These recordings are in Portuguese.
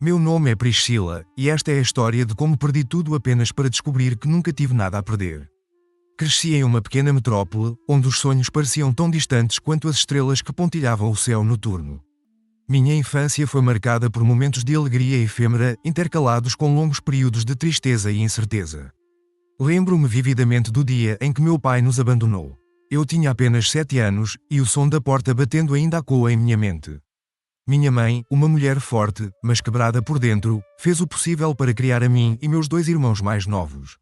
Meu nome é Priscila, e esta é a história de como perdi tudo apenas para descobrir que nunca tive nada a perder. Cresci em uma pequena metrópole, onde os sonhos pareciam tão distantes quanto as estrelas que pontilhavam o céu noturno. Minha infância foi marcada por momentos de alegria efêmera, intercalados com longos períodos de tristeza e incerteza. Lembro-me vividamente do dia em que meu pai nos abandonou. Eu tinha apenas 7 anos, e o som da porta batendo ainda ecoa em minha mente. Minha mãe, uma mulher forte, mas quebrada por dentro, fez o possível para criar a mim e meus 2 irmãos mais novos.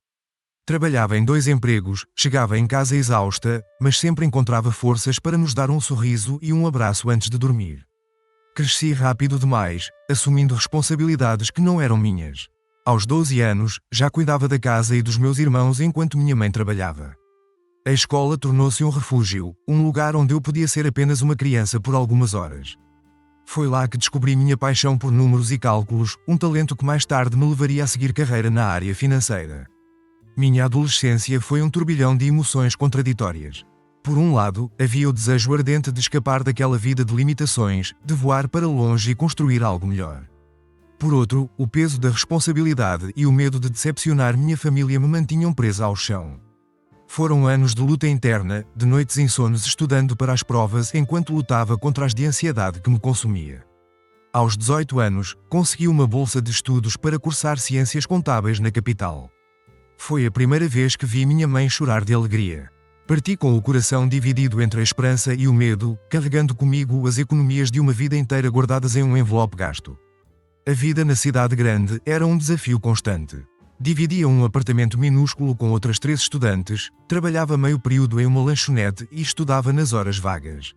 Trabalhava em 2 empregos, chegava em casa exausta, mas sempre encontrava forças para nos dar um sorriso e um abraço antes de dormir. Cresci rápido demais, assumindo responsabilidades que não eram minhas. Aos 12 anos, já cuidava da casa e dos meus irmãos enquanto minha mãe trabalhava. A escola tornou-se um refúgio, um lugar onde eu podia ser apenas uma criança por algumas horas. Foi lá que descobri minha paixão por números e cálculos, um talento que mais tarde me levaria a seguir carreira na área financeira. Minha adolescência foi um turbilhão de emoções contraditórias. Por um lado, havia o desejo ardente de escapar daquela vida de limitações, de voar para longe e construir algo melhor. Por outro, o peso da responsabilidade e o medo de decepcionar minha família me mantinham presa ao chão. Foram anos de luta interna, de noites insones estudando para as provas enquanto lutava contra as de ansiedade que me consumia. Aos 18 anos, consegui uma bolsa de estudos para cursar ciências contábeis na capital. Foi a primeira vez que vi minha mãe chorar de alegria. Parti com o coração dividido entre a esperança e o medo, carregando comigo as economias de uma vida inteira guardadas em um envelope gasto. A vida na cidade grande era um desafio constante. Dividia um apartamento minúsculo com outras 3 estudantes, trabalhava meio período em uma lanchonete e estudava nas horas vagas.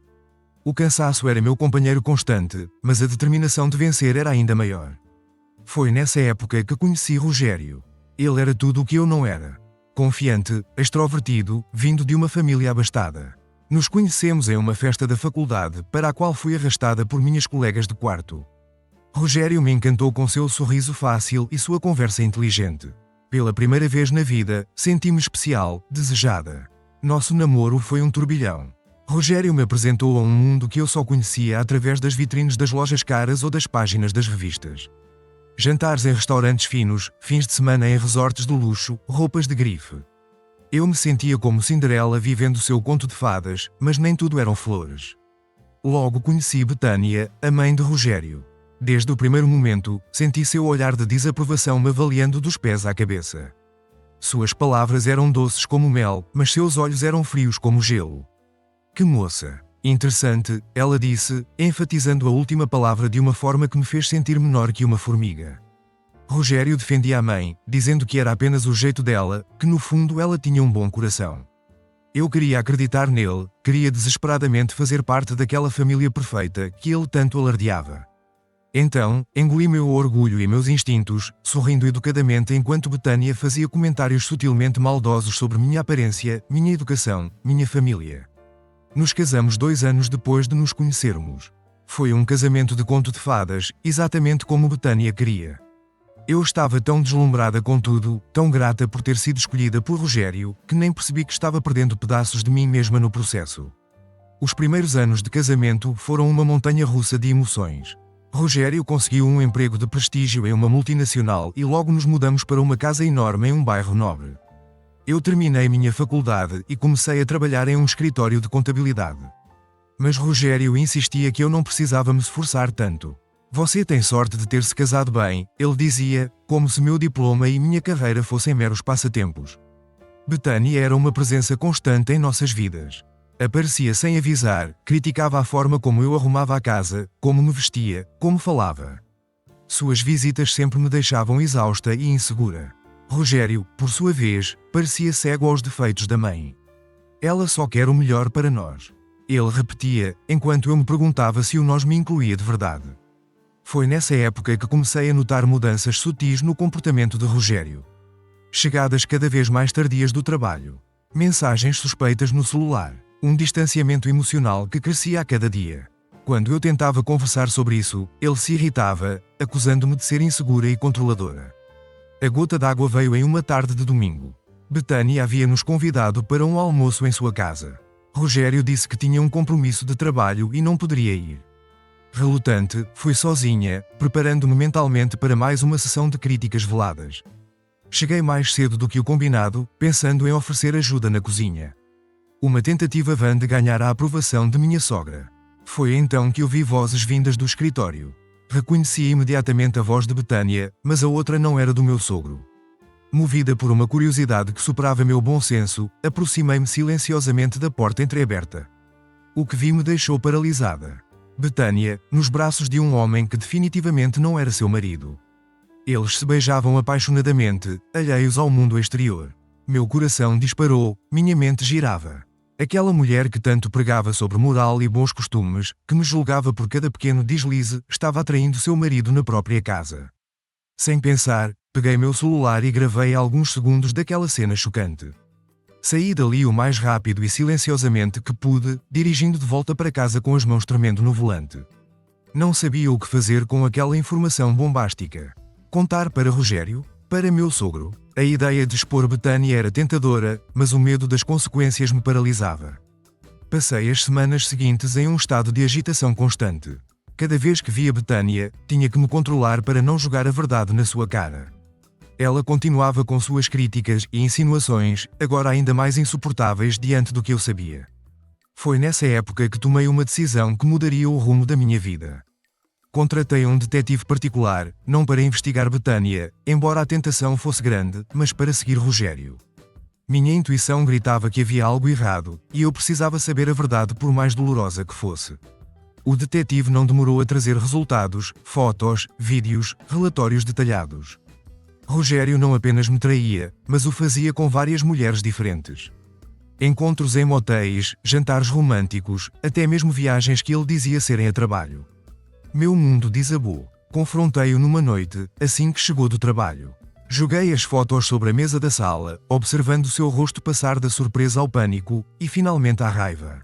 O cansaço era meu companheiro constante, mas a determinação de vencer era ainda maior. Foi nessa época que conheci Rogério. Ele era tudo o que eu não era. Confiante, extrovertido, vindo de uma família abastada. Nos conhecemos em uma festa da faculdade para a qual fui arrastada por minhas colegas de quarto. Rogério me encantou com seu sorriso fácil e sua conversa inteligente. Pela primeira vez na vida, senti-me especial, desejada. Nosso namoro foi um turbilhão. Rogério me apresentou a um mundo que eu só conhecia através das vitrines das lojas caras ou das páginas das revistas. Jantares em restaurantes finos, fins de semana em resorts de luxo, roupas de grife. Eu me sentia como Cinderela vivendo seu conto de fadas, mas nem tudo eram flores. Logo conheci Betânia, a mãe de Rogério. Desde o primeiro momento, senti seu olhar de desaprovação me avaliando dos pés à cabeça. Suas palavras eram doces como mel, mas seus olhos eram frios como gelo. Que moça! Interessante, ela disse, enfatizando a última palavra de uma forma que me fez sentir menor que uma formiga. Rogério defendia a mãe, dizendo que era apenas o jeito dela, que no fundo ela tinha um bom coração. Eu queria acreditar nele, queria desesperadamente fazer parte daquela família perfeita que ele tanto alardeava. Então, engoli meu orgulho e meus instintos, sorrindo educadamente enquanto Betânia fazia comentários sutilmente maldosos sobre minha aparência, minha educação, minha família. Nos casamos 2 anos depois de nos conhecermos. Foi um casamento de conto de fadas, exatamente como Betânia queria. Eu estava tão deslumbrada com tudo, tão grata por ter sido escolhida por Rogério, que nem percebi que estava perdendo pedaços de mim mesma no processo. Os primeiros anos de casamento foram uma montanha-russa de emoções. Rogério conseguiu um emprego de prestígio em uma multinacional e logo nos mudamos para uma casa enorme em um bairro nobre. Eu terminei minha faculdade e comecei a trabalhar em um escritório de contabilidade. Mas Rogério insistia que eu não precisava me esforçar tanto. Você tem sorte de ter se casado bem, ele dizia, como se meu diploma e minha carreira fossem meros passatempos. Betânia era uma presença constante em nossas vidas. Aparecia sem avisar, criticava a forma como eu arrumava a casa, como me vestia, como falava. Suas visitas sempre me deixavam exausta e insegura. Rogério, por sua vez, parecia cego aos defeitos da mãe. Ela só quer o melhor para nós. Ele repetia, enquanto eu me perguntava se o nós me incluía de verdade. Foi nessa época que comecei a notar mudanças sutis no comportamento de Rogério. Chegadas cada vez mais tardias do trabalho. Mensagens suspeitas no celular. Um distanciamento emocional que crescia a cada dia. Quando eu tentava conversar sobre isso, ele se irritava, acusando-me de ser insegura e controladora. A gota d'água veio em uma tarde de domingo. Betânia havia-nos convidado para um almoço em sua casa. Rogério disse que tinha um compromisso de trabalho e não poderia ir. Relutante, fui sozinha, preparando-me mentalmente para mais uma sessão de críticas veladas. Cheguei mais cedo do que o combinado, pensando em oferecer ajuda na cozinha. Uma tentativa vã de ganhar a aprovação de minha sogra. Foi então que ouvi vozes vindas do escritório. Reconheci imediatamente a voz de Betânia, mas a outra não era do meu sogro. Movida por uma curiosidade que superava meu bom senso, aproximei-me silenciosamente da porta entreaberta. O que vi me deixou paralisada. Betânia, nos braços de um homem que definitivamente não era seu marido. Eles se beijavam apaixonadamente, alheios ao mundo exterior. Meu coração disparou, minha mente girava. Aquela mulher que tanto pregava sobre moral e bons costumes, que me julgava por cada pequeno deslize, estava atraindo seu marido na própria casa. Sem pensar, peguei meu celular e gravei alguns segundos daquela cena chocante. Saí dali o mais rápido e silenciosamente que pude, dirigindo de volta para casa com as mãos tremendo no volante. Não sabia o que fazer com aquela informação bombástica. Contar para Rogério? Para meu sogro? A ideia de expor Betânia era tentadora, mas o medo das consequências me paralisava. Passei as semanas seguintes em um estado de agitação constante. Cada vez que via Betânia, tinha que me controlar para não jogar a verdade na sua cara. Ela continuava com suas críticas e insinuações, agora ainda mais insuportáveis diante do que eu sabia. Foi nessa época que tomei uma decisão que mudaria o rumo da minha vida. Contratei um detetive particular, não para investigar Betânia, embora a tentação fosse grande, mas para seguir Rogério. Minha intuição gritava que havia algo errado, e eu precisava saber a verdade por mais dolorosa que fosse. O detetive não demorou a trazer resultados, fotos, vídeos, relatórios detalhados. Rogério não apenas me traía, mas o fazia com várias mulheres diferentes. Encontros em motéis, jantares românticos, até mesmo viagens que ele dizia serem a trabalho. Meu mundo desabou. Confrontei-o numa noite, assim que chegou do trabalho. Joguei as fotos sobre a mesa da sala, observando seu rosto passar da surpresa ao pânico, e finalmente à raiva.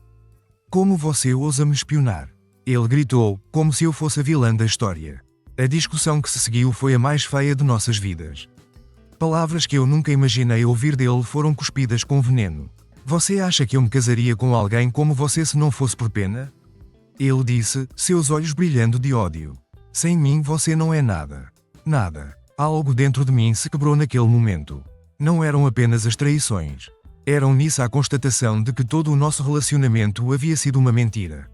Como você ousa me espionar? Ele gritou, como se eu fosse a vilã da história. A discussão que se seguiu foi a mais feia de nossas vidas. Palavras que eu nunca imaginei ouvir dele foram cuspidas com veneno. Você acha que eu me casaria com alguém como você se não fosse por pena? Ele disse, seus olhos brilhando de ódio. Sem mim você não é nada. Nada. Algo dentro de mim se quebrou naquele momento. Não eram apenas as traições. Eram nisso a constatação de que todo o nosso relacionamento havia sido uma mentira.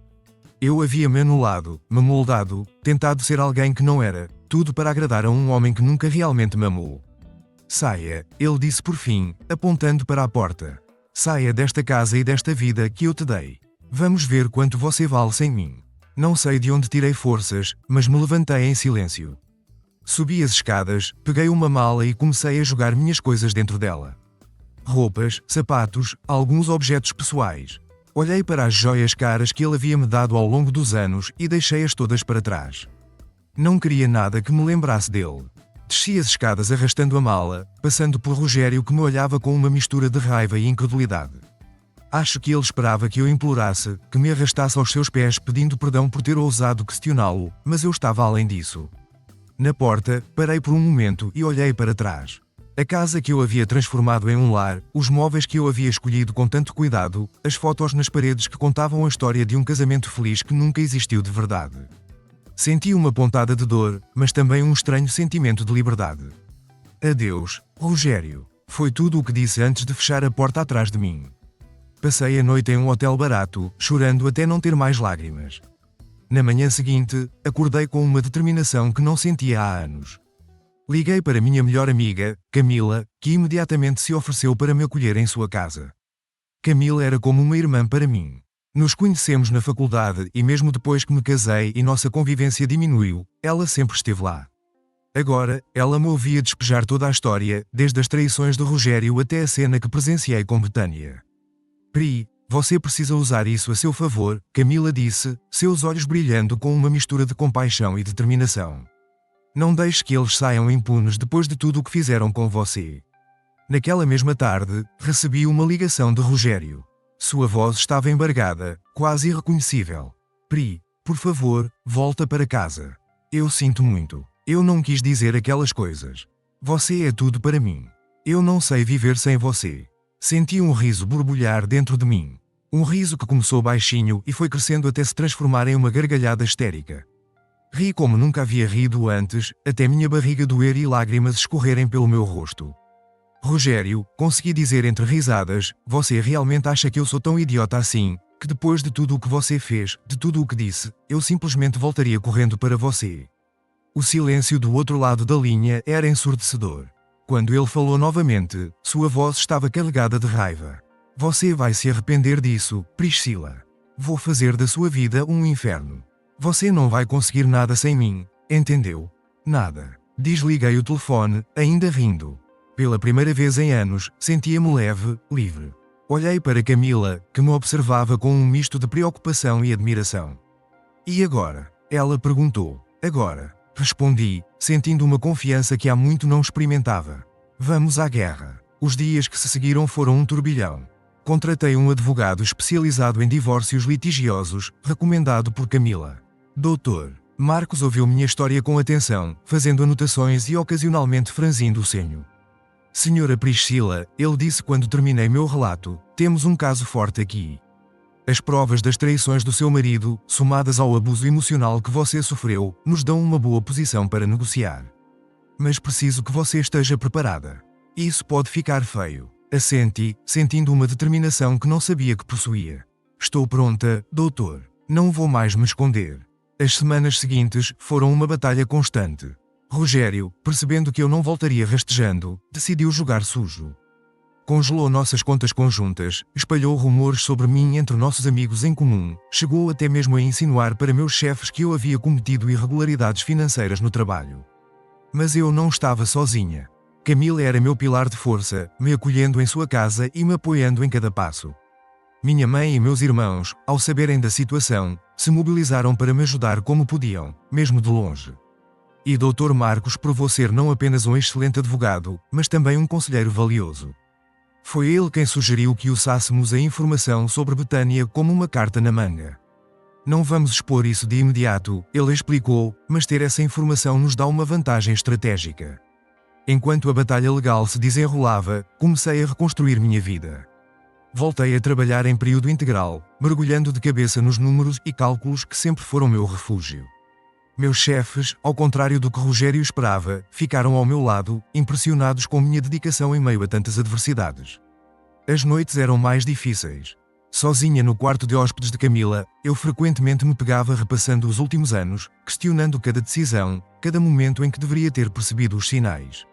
Eu havia-me anulado, me moldado, tentado ser alguém que não era, tudo para agradar a um homem que nunca realmente me amou. Saia, ele disse por fim, apontando para a porta. Saia desta casa e desta vida que eu te dei. Vamos ver quanto você vale sem mim. Não sei de onde tirei forças, mas me levantei em silêncio. Subi as escadas, peguei uma mala e comecei a jogar minhas coisas dentro dela. Roupas, sapatos, alguns objetos pessoais. Olhei para as joias caras que ele havia me dado ao longo dos anos e deixei-as todas para trás. Não queria nada que me lembrasse dele. Desci as escadas arrastando a mala, passando por Rogério que me olhava com uma mistura de raiva e incredulidade. Acho que ele esperava que eu implorasse, que me arrastasse aos seus pés pedindo perdão por ter ousado questioná-lo, mas eu estava além disso. Na porta, parei por um momento e olhei para trás. A casa que eu havia transformado em um lar, os móveis que eu havia escolhido com tanto cuidado, as fotos nas paredes que contavam a história de um casamento feliz que nunca existiu de verdade. Senti uma pontada de dor, mas também um estranho sentimento de liberdade. Adeus, Rogério. Foi tudo o que disse antes de fechar a porta atrás de mim. Passei a noite em um hotel barato, chorando até não ter mais lágrimas. Na manhã seguinte, acordei com uma determinação que não sentia há anos. Liguei para minha melhor amiga, Camila, que imediatamente se ofereceu para me acolher em sua casa. Camila era como uma irmã para mim. Nos conhecemos na faculdade e mesmo depois que me casei e nossa convivência diminuiu, ela sempre esteve lá. Agora, ela me ouvia despejar toda a história, desde as traições de Rogério até a cena que presenciei com Betânia. Pri, você precisa usar isso a seu favor, Camila disse, seus olhos brilhando com uma mistura de compaixão e determinação. Não deixe que eles saiam impunes depois de tudo o que fizeram com você. Naquela mesma tarde, recebi uma ligação de Rogério. Sua voz estava embargada, quase irreconhecível. Pri, por favor, volta para casa. Eu sinto muito. Eu não quis dizer aquelas coisas. Você é tudo para mim. Eu não sei viver sem você. Senti um riso borbulhar dentro de mim. Um riso que começou baixinho e foi crescendo até se transformar em uma gargalhada histérica. Ri como nunca havia rido antes, até minha barriga doer e lágrimas escorrerem pelo meu rosto. Rogério, consegui dizer entre risadas, você realmente acha que eu sou tão idiota assim, que depois de tudo o que você fez, de tudo o que disse, eu simplesmente voltaria correndo para você? O silêncio do outro lado da linha era ensurdecedor. Quando ele falou novamente, sua voz estava carregada de raiva. Você vai se arrepender disso, Priscila. Vou fazer da sua vida um inferno. Você não vai conseguir nada sem mim, entendeu? Nada. Desliguei o telefone, ainda rindo. Pela primeira vez em anos, sentia-me leve, livre. Olhei para Camila, que me observava com um misto de preocupação e admiração. E agora? Ela perguntou. Agora. Respondi, sentindo uma confiança que há muito não experimentava. Vamos à guerra. Os dias que se seguiram foram um turbilhão. Contratei um advogado especializado em divórcios litigiosos, recomendado por Camila. Doutor. Marcos ouviu minha história com atenção, fazendo anotações e ocasionalmente franzindo o senho. Senhora Priscila, ele disse quando terminei meu relato, temos um caso forte aqui. As provas das traições do seu marido, somadas ao abuso emocional que você sofreu, nos dão uma boa posição para negociar. Mas preciso que você esteja preparada. Isso pode ficar feio. Assenti, sentindo uma determinação que não sabia que possuía. Estou pronta, doutor. Não vou mais me esconder. As semanas seguintes foram uma batalha constante. Rogério, percebendo que eu não voltaria rastejando, decidiu jogar sujo. Congelou nossas contas conjuntas, espalhou rumores sobre mim entre nossos amigos em comum, chegou até mesmo a insinuar para meus chefes que eu havia cometido irregularidades financeiras no trabalho. Mas eu não estava sozinha. Camila era meu pilar de força, me acolhendo em sua casa e me apoiando em cada passo. Minha mãe e meus irmãos, ao saberem da situação, se mobilizaram para me ajudar como podiam, mesmo de longe. E Dr. Marcos provou ser não apenas um excelente advogado, mas também um conselheiro valioso. Foi ele quem sugeriu que usássemos a informação sobre Betânia como uma carta na manga. Não vamos expor isso de imediato, ele explicou, mas ter essa informação nos dá uma vantagem estratégica. Enquanto a batalha legal se desenrolava, comecei a reconstruir minha vida. Voltei a trabalhar em período integral, mergulhando de cabeça nos números e cálculos que sempre foram meu refúgio. Meus chefes, ao contrário do que Rogério esperava, ficaram ao meu lado, impressionados com minha dedicação em meio a tantas adversidades. As noites eram mais difíceis. Sozinha no quarto de hóspedes de Camila, eu frequentemente me pegava repassando os últimos anos, questionando cada decisão, cada momento em que deveria ter percebido os sinais.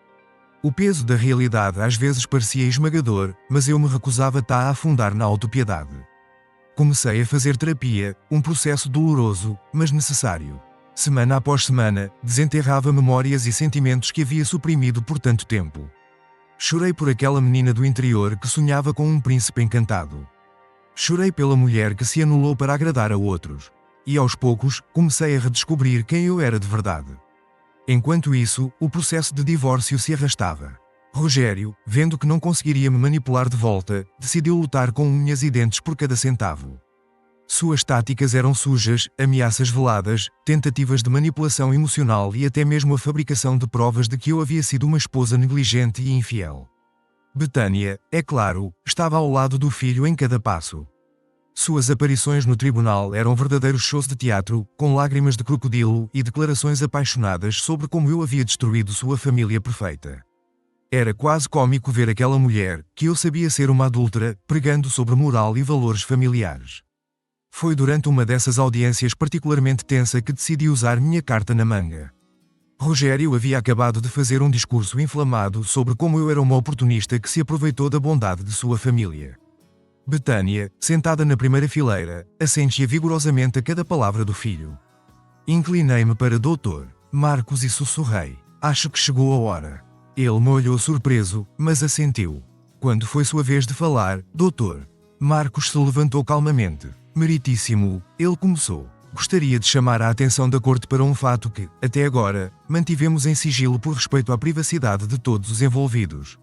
O peso da realidade às vezes parecia esmagador, mas eu me recusava a afundar na autopiedade. Comecei a fazer terapia, um processo doloroso, mas necessário. Semana após semana, desenterrava memórias e sentimentos que havia suprimido por tanto tempo. Chorei por aquela menina do interior que sonhava com um príncipe encantado. Chorei pela mulher que se anulou para agradar a outros. E aos poucos, comecei a redescobrir quem eu era de verdade. Enquanto isso, o processo de divórcio se arrastava. Rogério, vendo que não conseguiria me manipular de volta, decidiu lutar com unhas e dentes por cada centavo. Suas táticas eram sujas, ameaças veladas, tentativas de manipulação emocional e até mesmo a fabricação de provas de que eu havia sido uma esposa negligente e infiel. Betânia, é claro, estava ao lado do filho em cada passo. Suas aparições no tribunal eram verdadeiros shows de teatro, com lágrimas de crocodilo e declarações apaixonadas sobre como eu havia destruído sua família perfeita. Era quase cômico ver aquela mulher, que eu sabia ser uma adúltera, pregando sobre moral e valores familiares. Foi durante uma dessas audiências particularmente tensa que decidi usar minha carta na manga. Rogério havia acabado de fazer um discurso inflamado sobre como eu era uma oportunista que se aproveitou da bondade de sua família. Betânia, sentada na primeira fileira, assentia vigorosamente a cada palavra do filho. Inclinei-me para Dr. Marcos e sussurrei. Acho que chegou a hora. Ele me olhou surpreso, mas assentiu. Quando foi sua vez de falar, Dr. Marcos se levantou calmamente. Meritíssimo, ele começou. Gostaria de chamar a atenção da corte para um fato que, até agora, mantivemos em sigilo por respeito à privacidade de todos os envolvidos.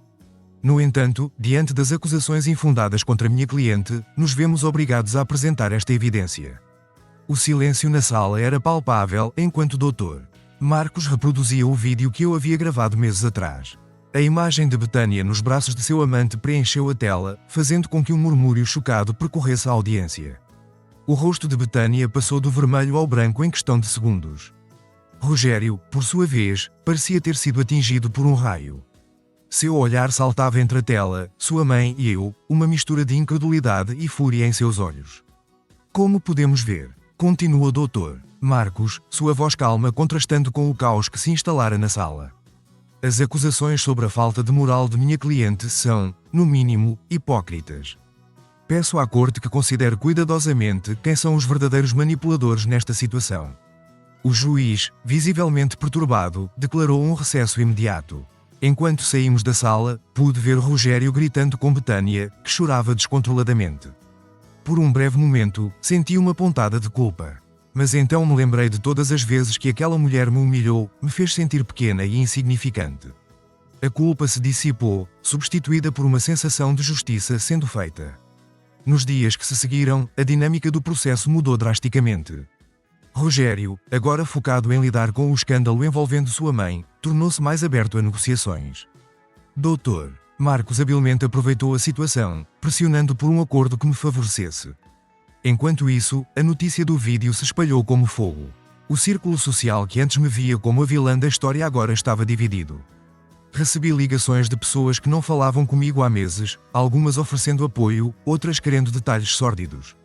No entanto, diante das acusações infundadas contra minha cliente, nos vemos obrigados a apresentar esta evidência. O silêncio na sala era palpável enquanto Dr. Marcos reproduzia o vídeo que eu havia gravado meses atrás. A imagem de Betânia nos braços de seu amante preencheu a tela, fazendo com que um murmúrio chocado percorresse a audiência. O rosto de Betânia passou do vermelho ao branco em questão de segundos. Rogério, por sua vez, parecia ter sido atingido por um raio. Seu olhar saltava entre a tela, sua mãe e eu, uma mistura de incredulidade e fúria em seus olhos. Como podemos ver, continua o Dr. Marcos, sua voz calma contrastando com o caos que se instalara na sala. As acusações sobre a falta de moral de minha cliente são, no mínimo, hipócritas. Peço à corte que considere cuidadosamente quem são os verdadeiros manipuladores nesta situação. O juiz, visivelmente perturbado, declarou um recesso imediato. Enquanto saímos da sala, pude ver Rogério gritando com Betânia, que chorava descontroladamente. Por um breve momento, senti uma pontada de culpa. Mas então me lembrei de todas as vezes que aquela mulher me humilhou, me fez sentir pequena e insignificante. A culpa se dissipou, substituída por uma sensação de justiça sendo feita. Nos dias que se seguiram, a dinâmica do processo mudou drasticamente. Rogério, agora focado em lidar com o escândalo envolvendo sua mãe, tornou-se mais aberto a negociações. Dr. Marcos habilmente aproveitou a situação, pressionando por um acordo que me favorecesse. Enquanto isso, a notícia do vídeo se espalhou como fogo. O círculo social que antes me via como a vilã da história agora estava dividido. Recebi ligações de pessoas que não falavam comigo há meses, algumas oferecendo apoio, outras querendo detalhes sórdidos.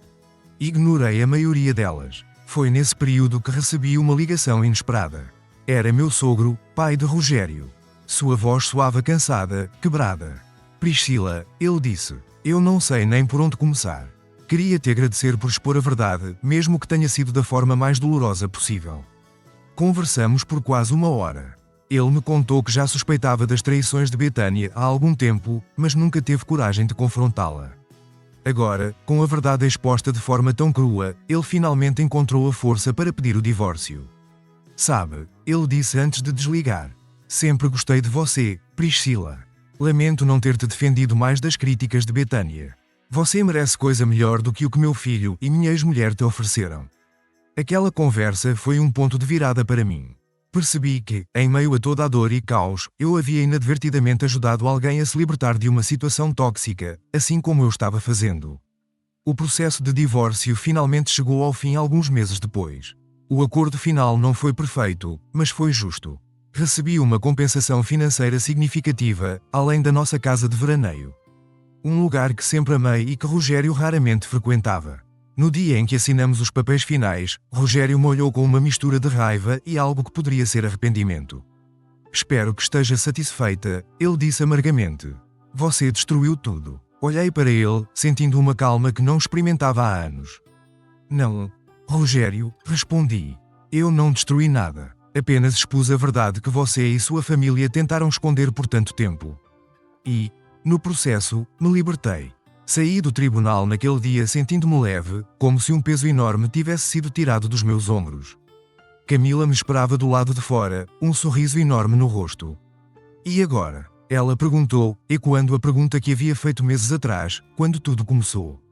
Ignorei a maioria delas. Foi nesse período que recebi uma ligação inesperada. Era meu sogro, pai de Rogério. Sua voz soava cansada, quebrada. Priscila, ele disse, eu não sei nem por onde começar. Queria te agradecer por expor a verdade, mesmo que tenha sido da forma mais dolorosa possível. Conversamos por quase 1 hora. Ele me contou que já suspeitava das traições de Betânia há algum tempo, mas nunca teve coragem de confrontá-la. Agora, com a verdade exposta de forma tão crua, ele finalmente encontrou a força para pedir o divórcio. Sabe, ele disse antes de desligar. Sempre gostei de você, Priscila. Lamento não ter-te defendido mais das críticas de Betânia. Você merece coisa melhor do que o que meu filho e minha ex-mulher te ofereceram. Aquela conversa foi um ponto de virada para mim. Percebi que, em meio a toda a dor e caos, eu havia inadvertidamente ajudado alguém a se libertar de uma situação tóxica, assim como eu estava fazendo. O processo de divórcio finalmente chegou ao fim alguns meses depois. O acordo final não foi perfeito, mas foi justo. Recebi uma compensação financeira significativa, além da nossa casa de veraneio. Um lugar que sempre amei e que Rogério raramente frequentava. No dia em que assinamos os papéis finais, Rogério me olhou com uma mistura de raiva e algo que poderia ser arrependimento. Espero que esteja satisfeita, ele disse amargamente. Você destruiu tudo. Olhei para ele, sentindo uma calma que não experimentava há anos. Não, Rogério, respondi. Eu não destruí nada. Apenas expus a verdade que você e sua família tentaram esconder por tanto tempo. E, no processo, me libertei. Saí do tribunal naquele dia sentindo-me leve, como se um peso enorme tivesse sido tirado dos meus ombros. Camila me esperava do lado de fora, um sorriso enorme no rosto. E agora? Ela perguntou, ecoando a pergunta que havia feito meses atrás, quando tudo começou.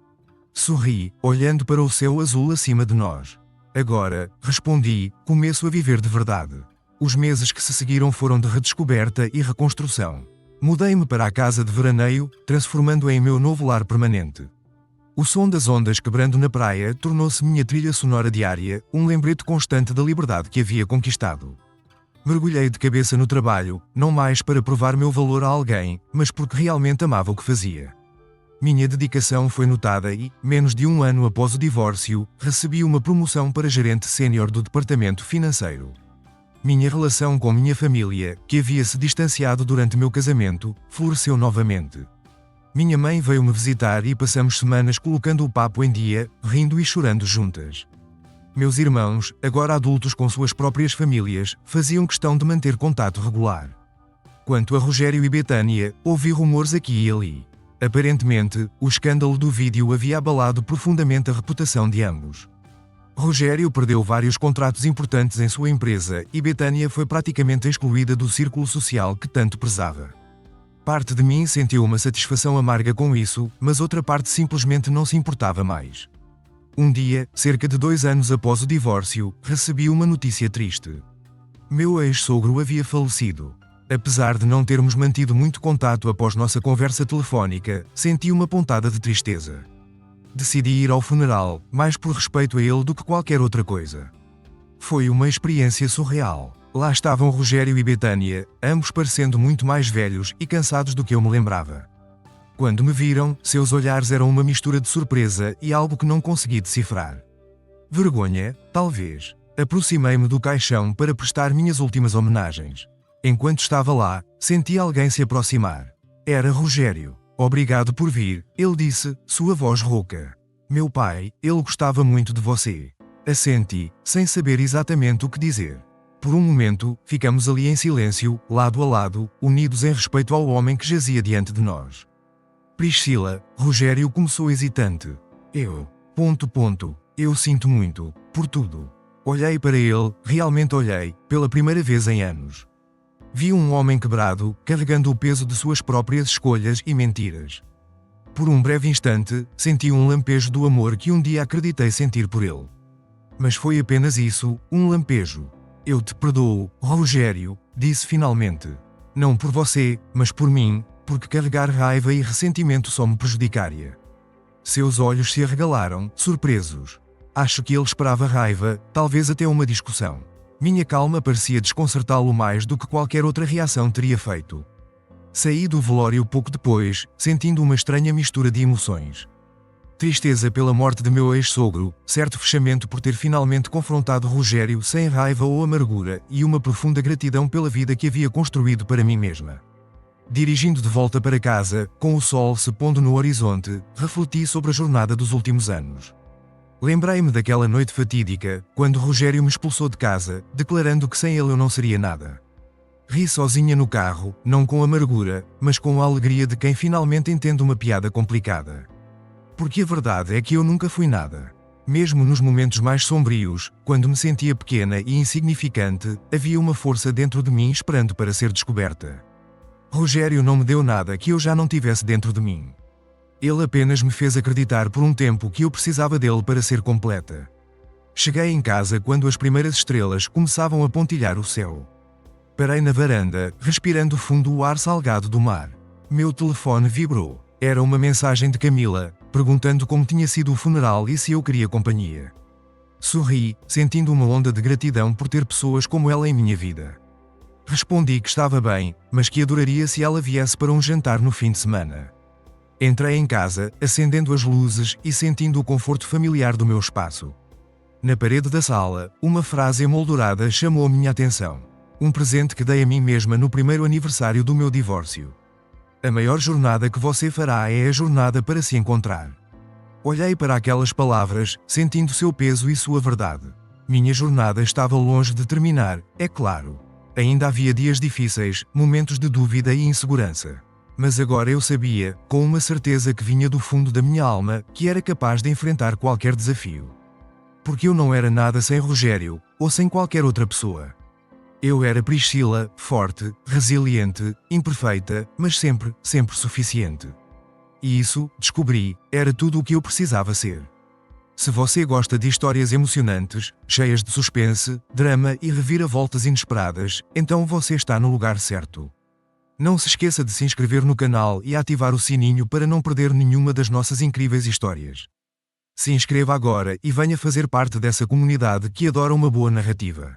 Sorri, olhando para o céu azul acima de nós. Agora, respondi, começo a viver de verdade. Os meses que se seguiram foram de redescoberta e reconstrução. Mudei-me para a casa de veraneio, transformando-a em meu novo lar permanente. O som das ondas quebrando na praia tornou-se minha trilha sonora diária, um lembrete constante da liberdade que havia conquistado. Mergulhei de cabeça no trabalho, não mais para provar meu valor a alguém, mas porque realmente amava o que fazia. Minha dedicação foi notada e, menos de 1 ano após o divórcio, recebi uma promoção para gerente sénior do departamento financeiro. Minha relação com minha família, que havia se distanciado durante meu casamento, floresceu novamente. Minha mãe veio-me visitar e passamos semanas colocando o papo em dia, rindo e chorando juntas. Meus irmãos, agora adultos com suas próprias famílias, faziam questão de manter contato regular. Quanto a Rogério e Betânia, ouvi rumores aqui e ali. Aparentemente, o escândalo do vídeo havia abalado profundamente a reputação de ambos. Rogério perdeu vários contratos importantes em sua empresa e Betânia foi praticamente excluída do círculo social que tanto prezava. Parte de mim sentiu uma satisfação amarga com isso, mas outra parte simplesmente não se importava mais. Um dia, cerca de 2 anos após o divórcio, recebi uma notícia triste. Meu ex-sogro havia falecido. Apesar de não termos mantido muito contato após nossa conversa telefónica, senti uma pontada de tristeza. Decidi ir ao funeral, mais por respeito a ele do que qualquer outra coisa. Foi uma experiência surreal. Lá estavam Rogério e Betânia, ambos parecendo muito mais velhos e cansados do que eu me lembrava. Quando me viram, seus olhares eram uma mistura de surpresa e algo que não consegui decifrar. Vergonha, talvez. Aproximei-me do caixão para prestar minhas últimas homenagens. Enquanto estava lá, senti alguém se aproximar. Era Rogério. Obrigado por vir, ele disse, sua voz rouca. Meu pai, ele gostava muito de você. Assenti, sem saber exatamente o que dizer. Por um momento, ficamos ali em silêncio, lado a lado, unidos em respeito ao homem que jazia diante de nós. Priscila, Rogério começou hesitante. Eu sinto muito, por tudo. Olhei para ele, realmente olhei, pela primeira vez em anos. Vi um homem quebrado, carregando o peso de suas próprias escolhas e mentiras. Por um breve instante, senti um lampejo do amor que um dia acreditei sentir por ele. Mas foi apenas isso, um lampejo. Eu te perdoo, Rogério, disse finalmente. Não por você, mas por mim, porque carregar raiva e ressentimento só me prejudicaria. Seus olhos se arregalaram, surpresos. Acho que ele esperava raiva, talvez até uma discussão. Minha calma parecia desconcertá-lo mais do que qualquer outra reação teria feito. Saí do velório pouco depois, sentindo uma estranha mistura de emoções. Tristeza pela morte de meu ex-sogro, certo fechamento por ter finalmente confrontado Rogério sem raiva ou amargura e uma profunda gratidão pela vida que havia construído para mim mesma. Dirigindo de volta para casa, com o sol se pondo no horizonte, refleti sobre a jornada dos últimos anos. Lembrei-me daquela noite fatídica, quando Rogério me expulsou de casa, declarando que sem ele eu não seria nada. Ri sozinha no carro, não com amargura, mas com a alegria de quem finalmente entende uma piada complicada. Porque a verdade é que eu nunca fui nada. Mesmo nos momentos mais sombrios, quando me sentia pequena e insignificante, havia uma força dentro de mim esperando para ser descoberta. Rogério não me deu nada que eu já não tivesse dentro de mim. Ele apenas me fez acreditar por um tempo que eu precisava dele para ser completa. Cheguei em casa quando as primeiras estrelas começavam a pontilhar o céu. Parei na varanda, respirando fundo o ar salgado do mar. Meu telefone vibrou. Era uma mensagem de Camila, perguntando como tinha sido o funeral e se eu queria companhia. Sorri, sentindo uma onda de gratidão por ter pessoas como ela em minha vida. Respondi que estava bem, mas que adoraria se ela viesse para um jantar no fim de semana. Entrei em casa, acendendo as luzes e sentindo o conforto familiar do meu espaço. Na parede da sala, uma frase emoldurada chamou minha atenção. Um presente que dei a mim mesma no primeiro aniversário do meu divórcio. A maior jornada que você fará é a jornada para se encontrar. Olhei para aquelas palavras, sentindo seu peso e sua verdade. Minha jornada estava longe de terminar, é claro. Ainda havia dias difíceis, momentos de dúvida e insegurança. Mas agora eu sabia, com uma certeza que vinha do fundo da minha alma, que era capaz de enfrentar qualquer desafio. Porque eu não era nada sem Rogério, ou sem qualquer outra pessoa. Eu era Priscila, forte, resiliente, imperfeita, mas sempre, sempre suficiente. E isso, descobri, era tudo o que eu precisava ser. Se você gosta de histórias emocionantes, cheias de suspense, drama e reviravoltas inesperadas, então você está no lugar certo. Não se esqueça de se inscrever no canal e ativar o sininho para não perder nenhuma das nossas incríveis histórias. Se inscreva agora e venha fazer parte dessa comunidade que adora uma boa narrativa.